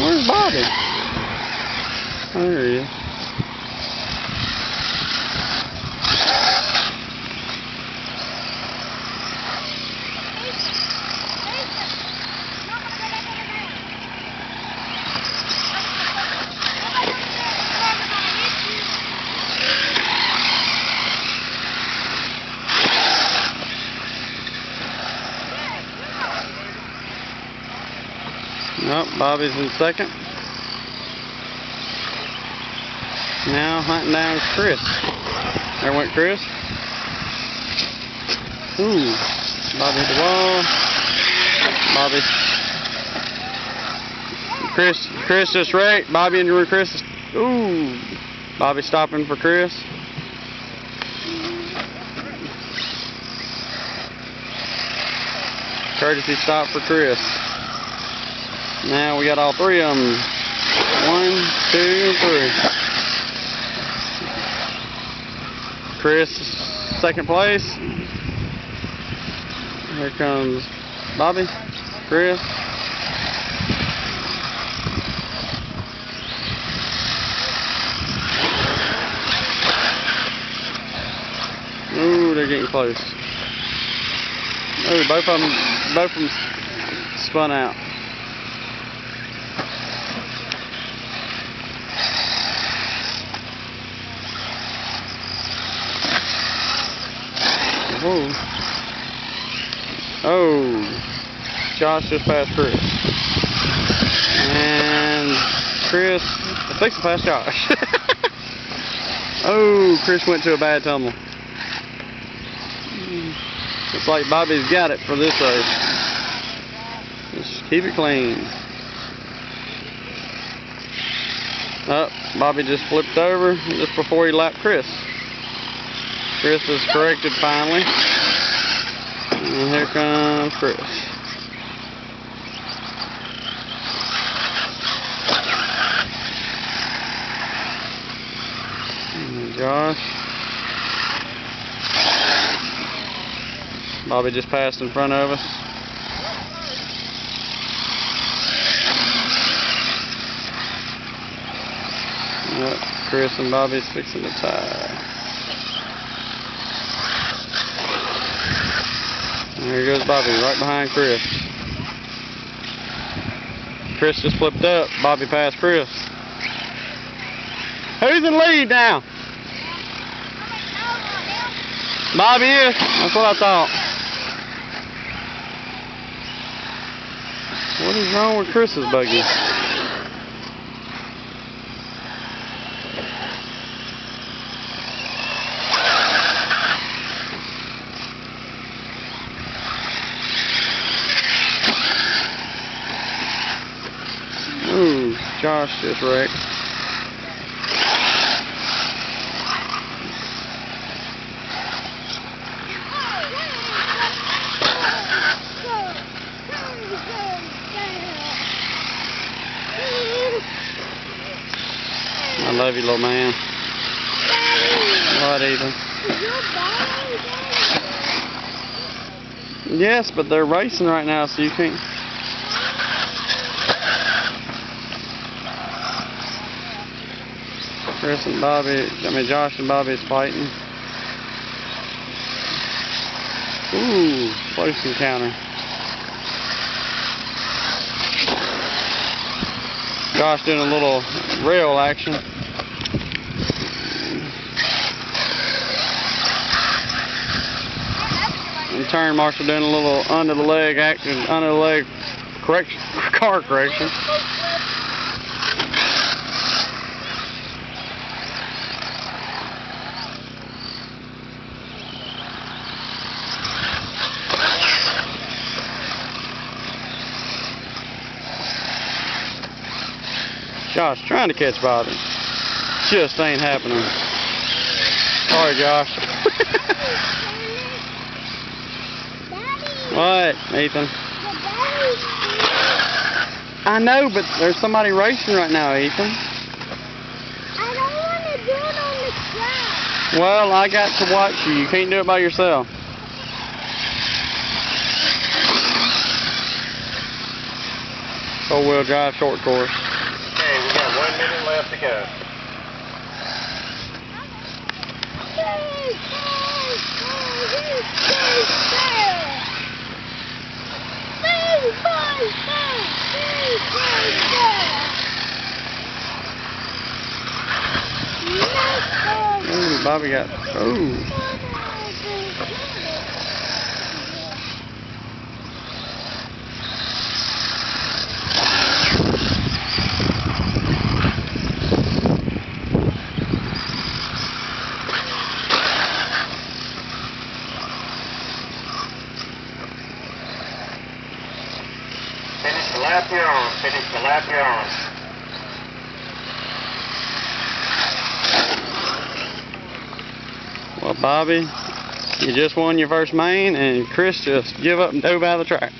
Where's Bobby? Oh, there he is. Nope, Bobby's in second. Now hunting down Chris. There went Chris. Ooh, Bobby hit the wall. Bobby. Chris just wrecked. Bobby and Chris. Ooh, Bobby stopping for Chris. Courtesy stop for Chris. Now we got all three of them. 1, 2, 3. Chris, second place. Here comes Bobby, Chris. Ooh, they're getting close. Ooh, both of them spun out. Whoa. Oh, Josh just passed Chris. And Chris, I think he passed Josh. Oh, Chris went to a bad tumble. Looks like Bobby's got it for this race. Just keep it clean. Oh, Bobby just flipped over just before he lapped Chris. Chris is corrected finally. And here comes Chris. And Josh. Bobby just passed in front of us. Yep, Chris and Bobby's fixing to tie. There goes Bobby, right behind Chris. Chris just flipped up. Bobby passed Chris. Who's in lead now? Bobby is. That's what I thought. What is wrong with Chris's buggy? Ooh, Josh just wrecked. I love you, little man. What, Ethan? Yes, but they're racing right now, so you can't. Chris and Bobby, Josh and Bobby is fighting. Ooh, close encounter. Josh doing a little rail action. And turn Marshall doing a little under the leg action, under the leg correction, car correction. Josh trying to catch Bobby. Just ain't happening. Sorry, Josh. What, Ethan? I know, but there's somebody racing right now, Ethan. I don't want to do it on the track. Well, I got to watch you. You can't do it by yourself. Four-wheel drive short course. 1 minute left to go. Ooh, Bobby got. Ooh. Finish the lap you're on. Finish the lap you're on. Well, Bobby, you just won your first main, and Chris just give up and dove out of the track.